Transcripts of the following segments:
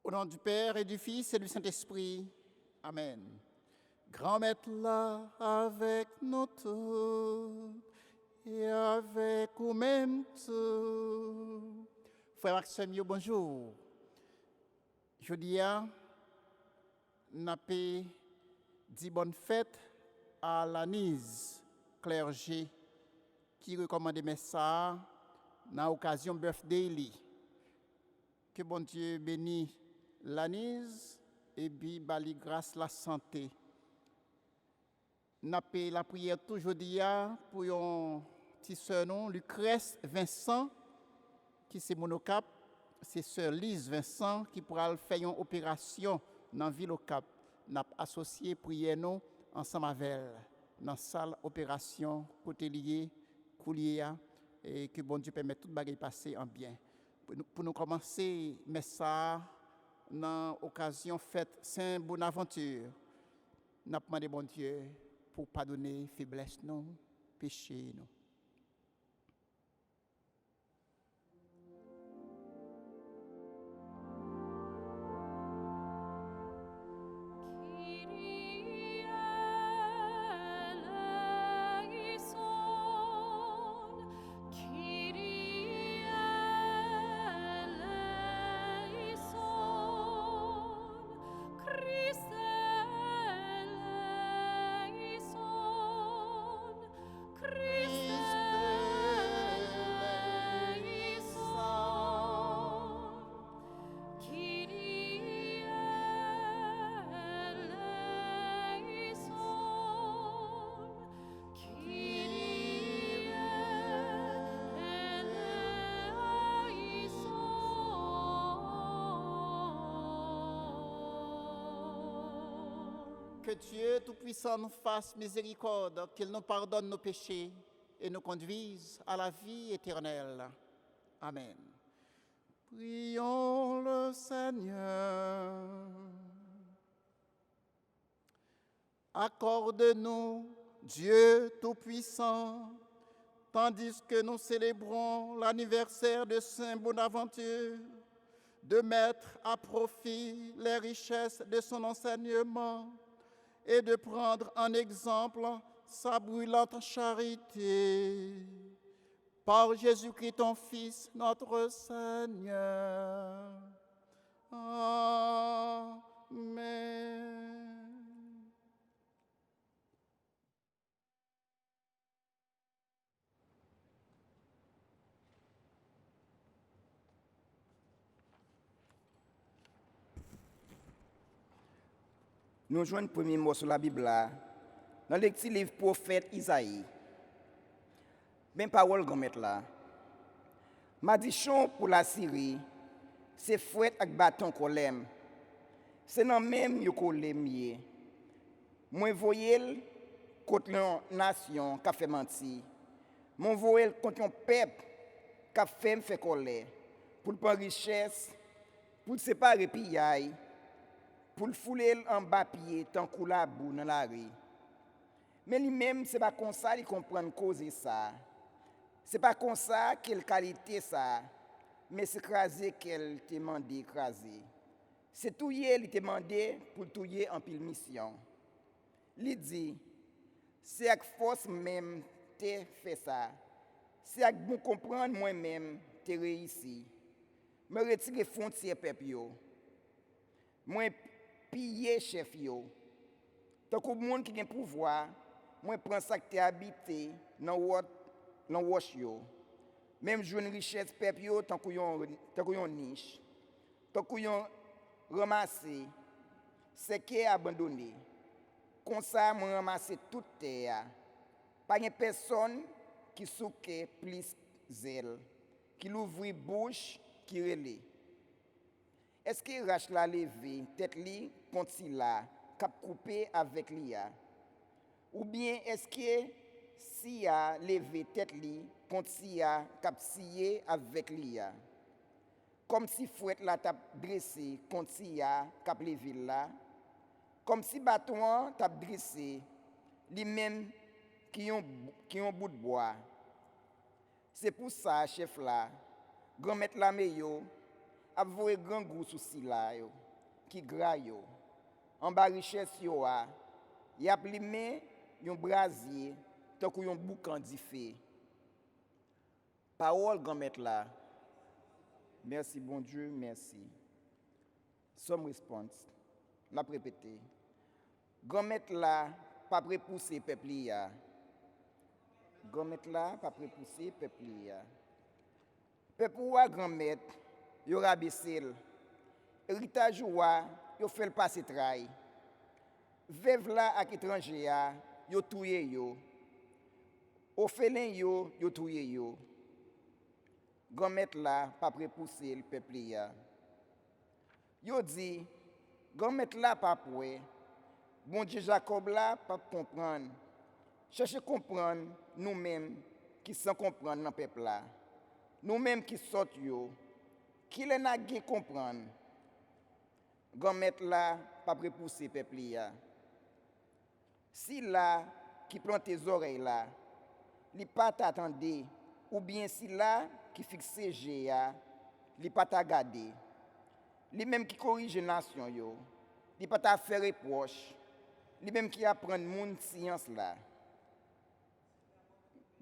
Au nom du Père et du Fils et du Saint-Esprit. Amen. Grand Maître là avec nous tous et avec vous-même tous. Frère Maxime, bonjour. Je dis n'a pas dit bonne fête à l'Anise clergé qui recommande ça dans l'occasion birthday li. Que bon Dieu bénisse l'Anise et puis bali grâce la santé. N'a pas la prière toujours dia pour un petit sœur non Lucrèce Vincent qui c'est monocap, c'est sœur Lise Vincent qui pourra faire une opération dans ville au Cap. N'a associé prière nous ensemble avec elle dans salle opération côté lié coulier et que bon Dieu permette toute bagaille passer en bien. Pour nous commencer mais ça dans occasion fête Saint Bonaventure. N'a demandé bon Dieu pour pardonner faiblesse nous, péché nous. Que Dieu Tout-Puissant nous fasse miséricorde, qu'il nous pardonne nos péchés et nous conduise à la vie éternelle. Amen. Prions le Seigneur. Accorde-nous, Dieu Tout-Puissant, tandis que nous célébrons l'anniversaire de Saint Bonaventure, de mettre à profit les richesses de son enseignement et de prendre en exemple sa brûlante charité. Par Jésus-Christ, ton Fils, notre Seigneur. Amen. Nous jouons le premier mot sur la Bible là, dans le petit livre prophète Isaïe. Ben parole grand mettre là. Madichon pour la Syrie, c'est fouet avec bâton qu'on l'aime. C'est non même yo qu'on l'aime. Moi voyel contre une nation qui a fait mentir. Moi voyel contre un peuple qui a fait colère. Pour le prendre richesse, pour le séparer pillaille. Pour le fouler en bas pied tant qu'on la boue dans la rue. Mais lui-même, ce n'est pas comme ça qu'il comprend cause ça. Ce n'est pas comme ça quelle qualité ça, mais c'est écraser qu'elle te demande d'écraser. C'est tout il te demande pour tout en pile mission. Il dit, c'est avec force même te fait ça. C'est avec bon comprendre moi-même te réussi. Me retirer frontière peuple. Moi piller chef yo. Tant que monde qui a pouvoir, moi prend ça que tu habité dans wash yo. Même joue une richesse peuple yo tant que yon niche. Tant que yon ramassé, c'est qui abandonné. Comme ça moi ramasser toute terre. Pas une personne qui souke plus zèle, qui l'ouvre bouche, qui relève. Est-ce que Rach la levé, tête li, ponti la, cap coupé avec l'IA? Ou bien est-ce que si a levé tête li, ponti a cap scié avec l'IA? Comme si fouette la tap dressé, ponti a cap levé là? Comme si bâton tap dressé, li même qui ont bout de bois. C'est pour ça, chef là, grand maître la meyo, ap voye grand gou sou si la yo, ki gra yo. En bas richesse yo a, y ap lime yon brasier, tant kou yon boucan di fe. Parole grand-mère là. Merci bon Dieu, merci. Some response. N'a répété. Grand-mère là, pas prépousser peuple ya. Grand-mère là, pas prépousser peuple ya. Peuple ou grand-mère, yo rabaissé. Héritage ou yo fait le passer trail. Veuve là ak étranger ya, yo touye yo. Orphelin yo, yo touye yo. Grand-mère là, pas prépousser le peuple ya. Yo dit, grand-mère là pas poué. Bon Dieu Jacob là pas comprendre. Cherchez comprendre nous-mêmes qui sans comprendre dans peuple là. Nous-mêmes qui sortent yo, qui les n'a pas comprendre. Grand-mère là pas prépousser peuple ya. Si là qui plante tes oreilles là, li pas t'attendre ou bien si là qui fixe ya, li pas t'a garder. Li même qui corrige nation yo, li pas t'a faire reproche. Li même qui apprend moun science là.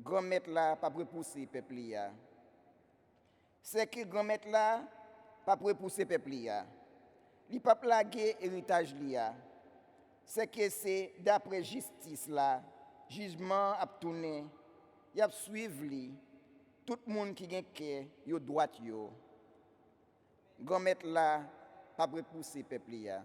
Grand-mère là pas repousser peuple ya. C'est que grand-mère là pas repousser peuple ya. Li pas plaguer héritage li ya. C'est que c'est d'après justice là, jugement a tourner, y a suivre li. Tout monde qui gen cœur, yo droit yo. Grand-mère là pas repousser peuple ya.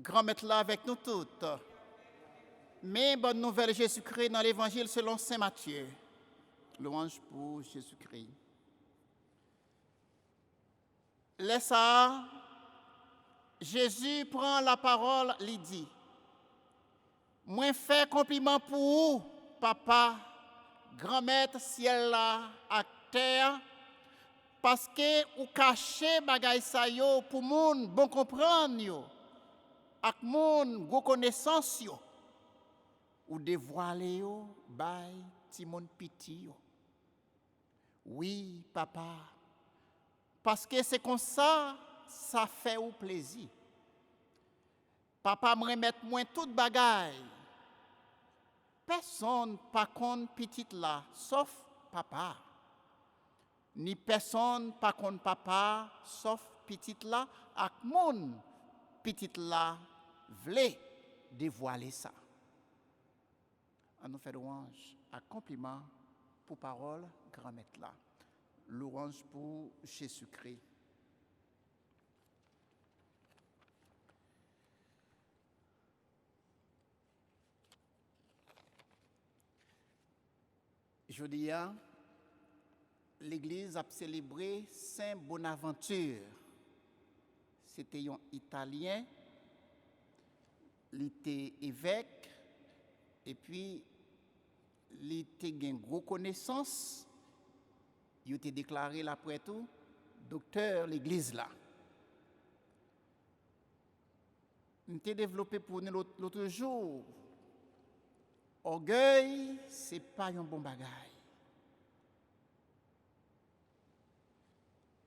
Grand-mère là avec nous toutes. Mais bonne nouvelle Jésus-Christ dans l'évangile selon saint Matthieu. Louange pour Jésus-Christ. Laisse ça, Jésus prend la parole, il dit, moi fais compliment pour vous, papa, grand-mère ciel là à terre, parce que vous cachez bagay sa yo pour moun bon comprendre yo. Ak moun go connaissance yo ou dévoiler yo bay ti moun piti yo. Oui, papa. Parce que c'est comme ça fait ou plaisir. Papa me remet moins toute bagaille. Personne pas contre petite là sauf papa. Ni personne pas contre papa sauf petite là ak moun petite là vle dévoiler ça. On nous fait louange à compliment pour parole grand-mère là. Louange pour Jésus-Christ. Jeudi, l'Église a célébré Saint Bonaventure. C'était un Italien, il était évêque, et puis il était une grosse connaissance. Il était déclaré là après tout docteur l'Église là. Il était développé pour nous l'autre jour. Orgueil, c'est pas un bon bagage.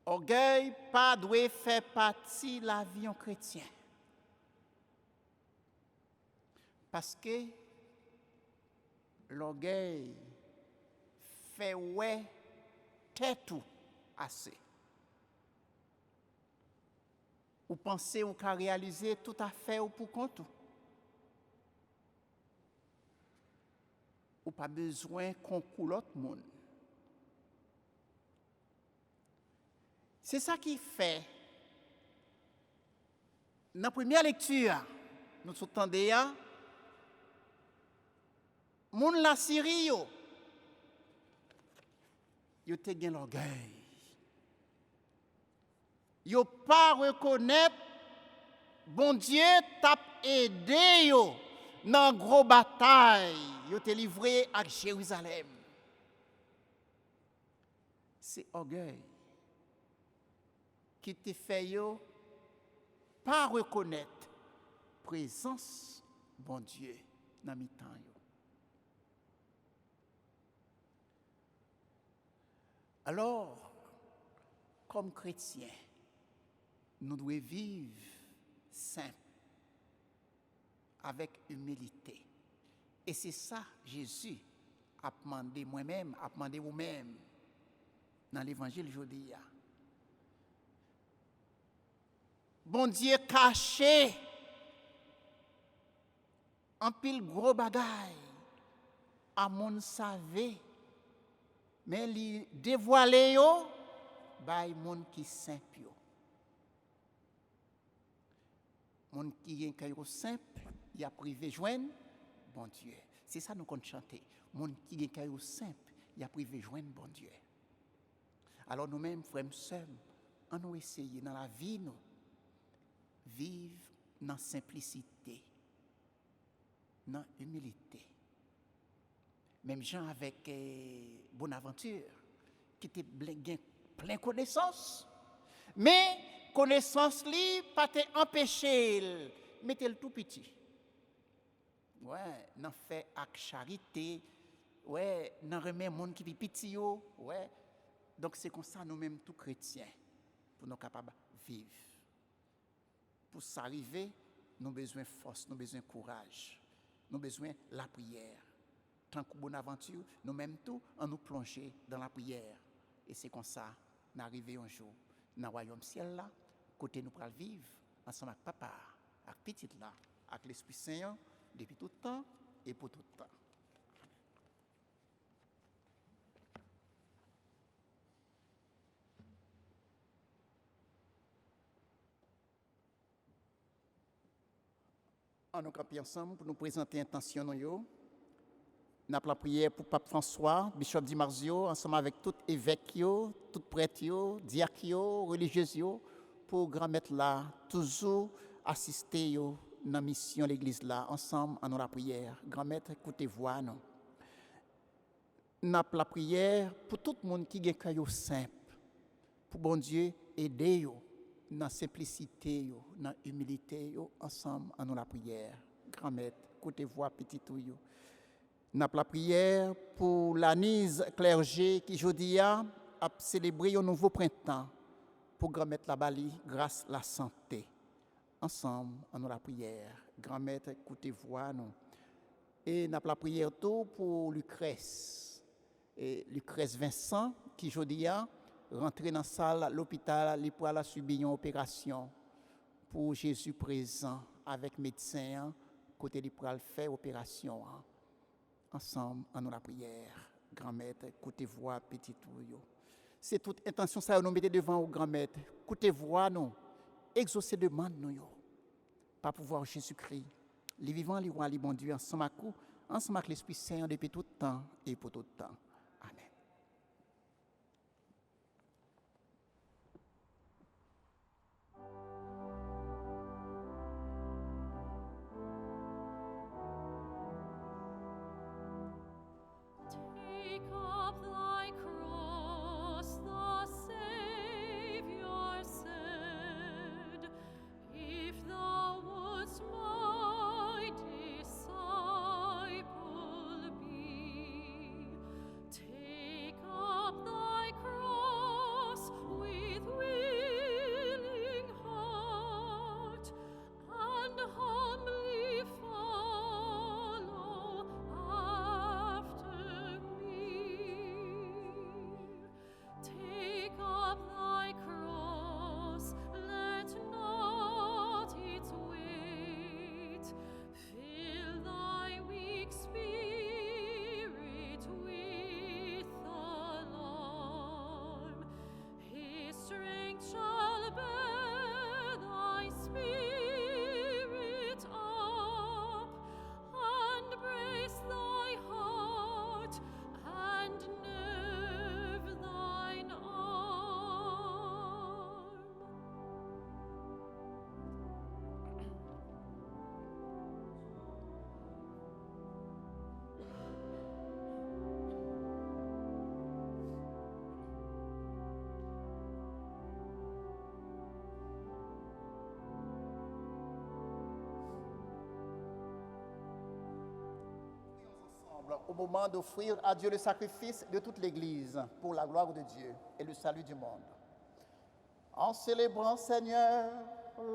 Orgueil pas doit faire partie de la vie en chrétien. Parce que l'orgueil fait ouais tout assez. Ou pensez ou qu'à réaliser tout à fait ou pour compte. ou pas besoin qu'on coule l'autre monde. C'est ça qui fait. Dans la première lecture, nous entendons, moun la Syrie yo te gen l'orgueil. Yo pas reconnaître bon Dieu t'a aidé yo dans gros bataille yo te livré à Jérusalem. C'est orgueil qui te fait yo pas reconnaître présence bon Dieu dans mi-temps yo. Alors, comme chrétiens, nous devons vivre simple, avec humilité. Et c'est ça, Jésus a demandé moi-même, a demandé vous-même dans l'évangile aujourd'hui. Bon Dieu caché en pile gros bagaille à mon savé, mais li dévoilé yo bay moun qui simple yo. Moun qui gen kayo simple, y a privé joindre bon Dieu. C'est ça nous compte chanter. Moun qui gen kayo simple, y a privé joindre bon Dieu. Alors nous-mêmes frères sœurs, on nous essayer dans la vie nous vivre dans simplicité, dans humilité. Même gens avec Bonaventure, qui était plein de connaissances. Mais connaissance li pas te empêcher, mettez le tout petit. Ouais, n'en fait avec charité, ouais, n'en remet monde qui vit petit yo, ouais. Donc c'est comme ça nous-mêmes tout chrétiens pour nous capables de vivre. Pour s'arriver, nous avons besoin de force, nous avons besoin de courage, nous avons besoin de la prière. Tant que Bonaventure, nous-mêmes tout, on nous plonger dans la prière. Et c'est comme ça, nous arrivons un jour dans le royaume ciel là, côté nous pourrons vivre ensemble avec papa, avec petit là, avec l'Esprit Saint depuis tout le temps et pour tout le temps. On nous camper ensemble pour nous présenter l'intention nous. Nous avons la prière pour Pape François, Bishop Di Marzio, ensemble avec tout évêque, tout prêtre, diacre, religieux, pour grand-mère là, toujours assister dans la mission de l'église là, ensemble en la prière. Grand-mère, écoutez voix nous. Nous avons la prière pour tout le monde qui a un cœur simple, pour bon Dieu aider dans la simplicité, dans l'humilité, ensemble en la prière. Grand-mère, écoutez voix petit tout. Nous avons la prière pour l'Anise clergé qui aujourd'hui a célébré un nouveau printemps pour grand-mère la Bali grâce à la santé. Ensemble, en la prière. Grand-mère, écoutez voix nous. Et nous avons la prière tout pour Lucrèce. Et Lucrèce Vincent qui aujourd'hui a rentré dans la salle à l'hôpital, il pour subir une opération pour Jésus présent avec médecin côté il pour faire opération. Ensemble, en la prière. Grand-mère, écoutez voix petit tout. C'est toute intention ça nous mettez devant au grand-mère. Écoutez voix nous. Exaucez demande nous. Par pouvoir Jésus-Christ. Les vivants, les rois, les bons Dieu, ensemble avec l'Esprit Saint depuis tout le temps et pour tout le temps. Amen. Take up thy cross, the Savior said, if thou wouldst my disciple be, ensemble au moment d'offrir à Dieu le sacrifice de toute l'Église pour la gloire de Dieu et le salut du monde. En célébrant, Seigneur,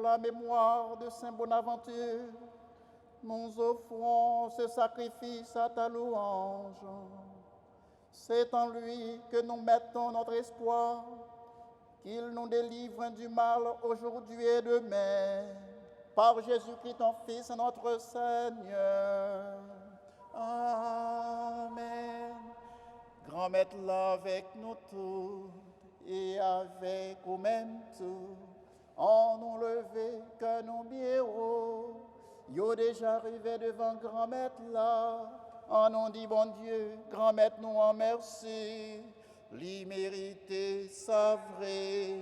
la mémoire de Saint Bonaventure, nous offrons ce sacrifice à ta louange. C'est en lui que nous mettons notre espoir, qu'il nous délivre du mal aujourd'hui et demain. Par Jésus-Christ, ton Fils, notre Seigneur. Amen. Grand Maître là avec nous tous et avec nous-mêmes tous, en nous lever que nous bierons. Yo déjà arrivé devant Grand Maître là, en nous dit bon Dieu, Grand Maître nous en merci. L'immérité, ça vrai.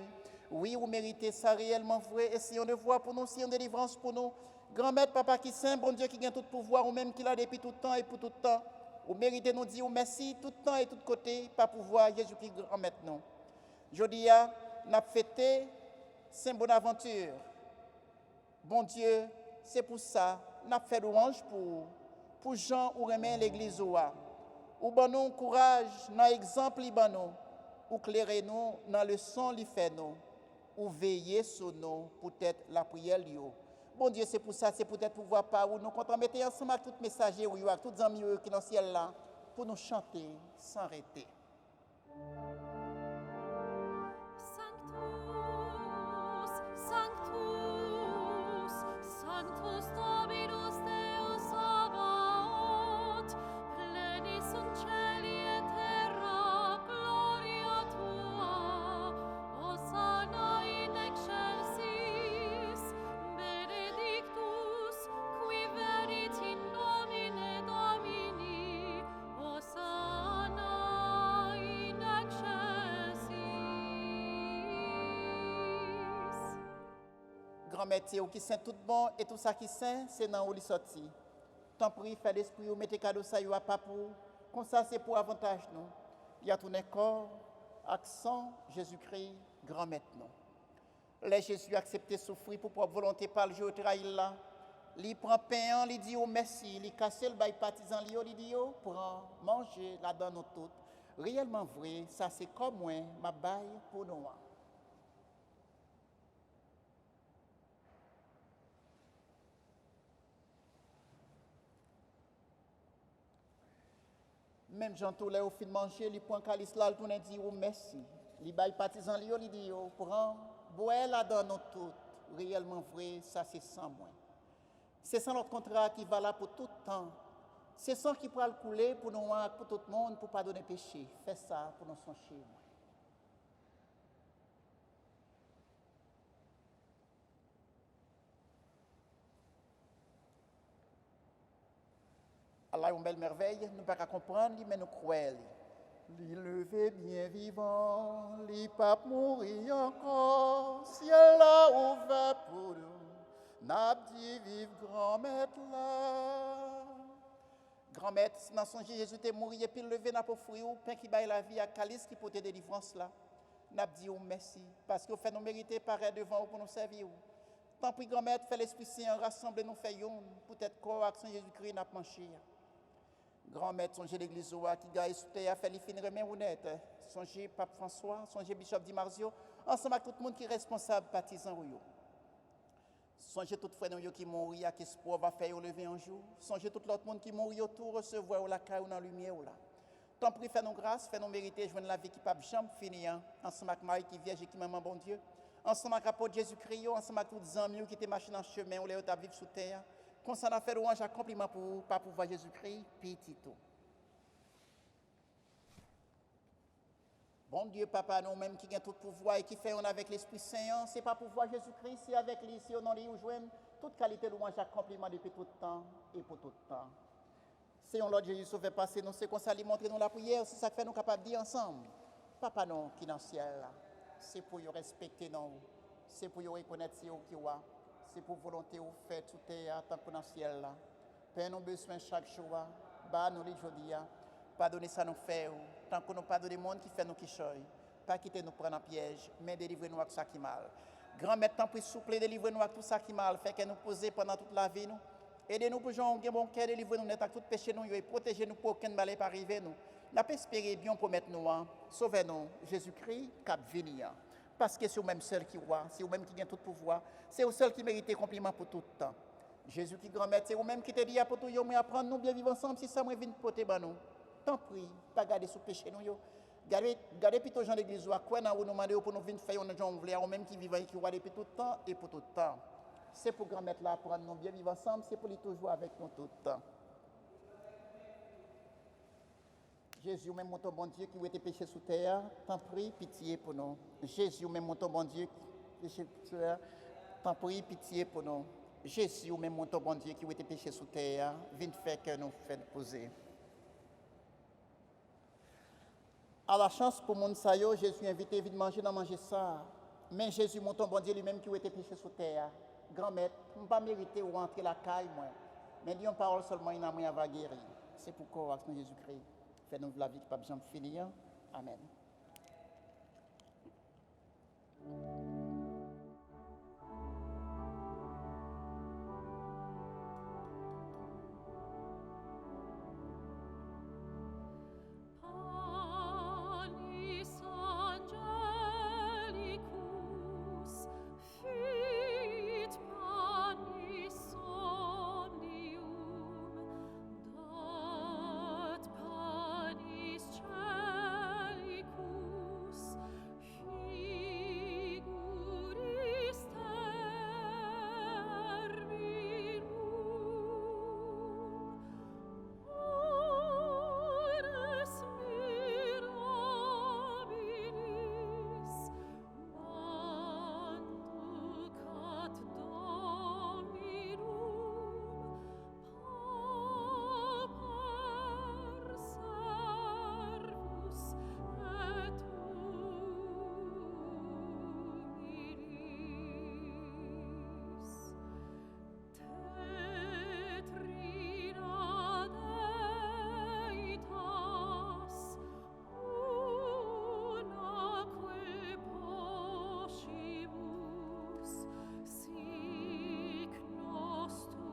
Oui, vous méritez ça réellement vrai. Et si on le voit pour nous, si on délivrance pour nous, Grand Maître, Papa qui saint, bon Dieu qui gagne tout pouvoir, ou même qui l'a depuis tout le temps et pour tout le temps. Vous méritez nous dire merci tout le temps et tout côté, pas pouvoir, Jésus-Christ Grand Maître non. Jodi a, n'a fêté Saint Bonaventure. Bon Dieu, c'est pour ça, n'a fait louange pour Jean ou remet l'église ou bon nous courage dans l'exemple li ban nous, ou clairer nous dans le son li fait nous, ou veiller sur nous pour être la prière yo. Bon Dieu, c'est pour ça, c'est peut-être pour voir par où nous comptons mettre ensemble avec tout messager ou avec tous les amis qui sont dans le ciel là pour nous chanter sans arrêter. Sanctus, Sanctus Dominus Deus Sabaoth, pleni sunt caeli et terra, gloria tua, Hosanna in excelsis, benedictus, qui venit in nomine Domini, Hosanna in excelsis. Grand métier ou qui saint tout bon et tout ça qui saint, c'est dans où il sorti. Tant pis, fait l'esprit ou mettez cadeau ça y a pas pour. Comme ça c'est pour avantage nous. Il y a tout un corps, accent Jésus-Christ, grand maître nous. Les Jésus accepté souffrir pour propre volonté par le Dieu trahir là. Il prend pain, il dit oh merci, il casse le bail partisan, il dit oh prend manger là-dedans nous toutes. Réellement vrai, ça c'est comme moi, ma bail pour nous. Même Jean Toulé au fin de manger, il prend calice là, il tourne et dit oh merci. Il bail partisan, il dit oh prend boire là-dedans nous toutes. Réellement vrai, ça c'est sans moi. C'est sans notre contrat qui va là pour tout le temps. C'est sans qui pourra le couler pour nous, pour tout le monde, pour pardonner péché. Fais ça pour nous songer. Allah est une belle merveille, nous ne pouvons pas comprendre, mais nous croyons. Li levé bien vivant, li pape mourir encore, ciel là ouvert pour nous, n'a dit vive grand maître là. Grand maître, dans son Jésus t'est mort et puis levé n'a pas fruit ou pain qui baille la vie à calice qui porte délivrance là. N'a dit merci parce que fait nous mériter paraître devant vous pour nous servir. Tant pis grand maître fait l'esprit saint rassemble nous fait yon pour être corps avec Jésus-Christ n'a manché. Grand maître songez l'église qui gagne sous terre fait les fins remet honnête. Songez pape François, songez bishop Di Marzio, ensemble avec tout le monde qui est responsable partisan ou yo. Songez tout frère nous qui mourir à espoir va faire lever un jour. Songez tout l'autre monde qui mourir autour recevoir la caille ou dans la lumière ou là. Tant pis fait nos grâces, fait nos mériter joindre la vie qui pas jamais finir ensemble avec Marie qui vierge et qui maman bon Dieu. Ensemble avec apôtre Jésus-Christ, ensemble avec tous les amis qui étaient marchés dans le chemin ou les autres vivre sous terre. Comme ça, on a fait louange accomplissement pour pas pouvoir Jésus-Christ, petit tout. Bon Dieu, Papa, nous-mêmes qui avons tout pouvoir et qui fait on avec l'Esprit Saint, c'est pas pouvoir Jésus-Christ, c'est avec lui, si on en lui joindre toute qualité de louange accomplissement depuis tout le temps et pour tout le temps. Si on l'autre Jésus sauvé passer, nous c'est qu'on s'allie montrer nous la prière, c'est ça que fait nous capables de dire ensemble. Papa, non, qui dans le ciel, c'est pour nous respecter, non, c'est pour nous reconnaître qui est. C'est pour volonté ou fait tout est en tant que dans le ciel là. Père nous besoin chaque jour, bah nous les jodi pardonnez ça nous faire tant que nous pardonner le monde qui fait nous qui choy. Pas quitter nous prendre en piège, mais délivrer-nous avec ça qui mal. Grand maître tant pour souple délivrer-nous avec tout ça qui mal, fait que nous poser pendant toute la vie nous Aidez-nous pour Jean, bon cœur, délivrez-nous net à tout péché nous et protégez-nous pour aucun balai pas arriver nous. N'a pas espéré bien promettre nous, sauvez-nous, Jésus-Christ, cap venir. Parce que c'est vous-même seul qui roi, c'est vous-même qui gagne tout pouvoir, c'est vous seul qui mérite compliment pour tout le temps. Jésus qui grand-mère, c'est vous-même qui te dit pour tout le monde, apprendre nous bien vivre ensemble, si ça me vient porter nous. Tant pis, pas garder sous péché nous. Gardez plutôt gens d'église, quoi nous demandons pour nous venir faire un gens ou même qui vivent et qui roi depuis tout le temps et pour tout le temps. C'est pour grand-mère là, apprendre nous bien vivre ensemble, c'est pour lui toujours avec nous tout le temps. Jésus, même mon bon Dieu, qui était péché sous terre, t'en prie, pitié pour nous. Jésus, même mon bon Dieu, qui péché sous terre, t'en prie, pitié pour nous. Jésus, même mon bon Dieu, qui était péché sous terre, viens faire que nous fait poser. À la chance pour mon sayo, Jésus invité, viens manger, dans manger ça. Mais Jésus, mon bon Dieu, lui-même qui était péché sous terre, grand-mère, je ne pas mériter ou rentrer la caille, moi. Mais dis une parole seulement, il n'a rien à guérir. C'est pourquoi, avec Jésus-Christ. Fais-nous la vie qui ne peut pas jamais finir. Amen. Panis angelicus fit panis omnium dat panis celicus figuris terminum ores mirabilis manducat Dominum pauper servus et humilis tetrina deitas unaque possimus sic nos tu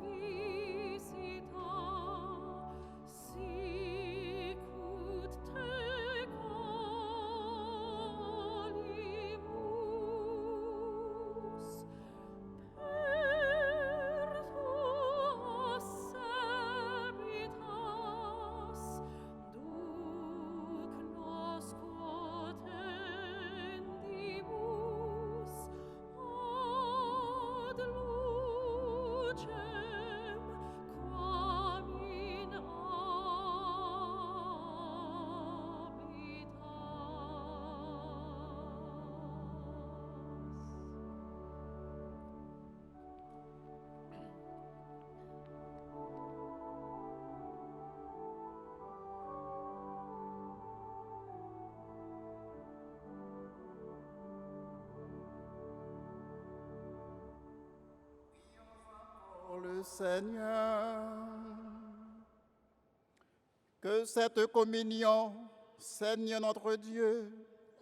visita sicut te colimus per tuas servitas duc nos quotendimus ad lucem quam in habitas. Oh le Seigneur, que cette communion, Seigneur notre Dieu,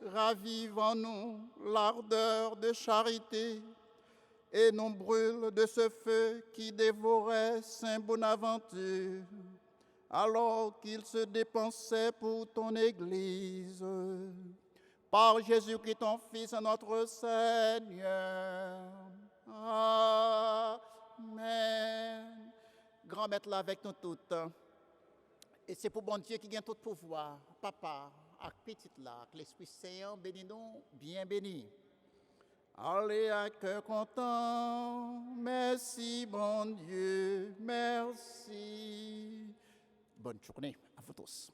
ravive en nous l'ardeur de charité et nous brûle de ce feu qui dévorait Saint Bonaventure alors qu'il se dépensait pour ton Église. Par Jésus-Christ, ton Fils, notre Seigneur. Amen. Grand maître là avec nous toutes. Et c'est pour bon Dieu qui gagne tout pouvoir. Papa, avec petite là, avec l'Esprit Saint, bénis-nous, bien bénis. Allez à cœur content. Merci, bon Dieu. Merci. Bonne journée à vous tous.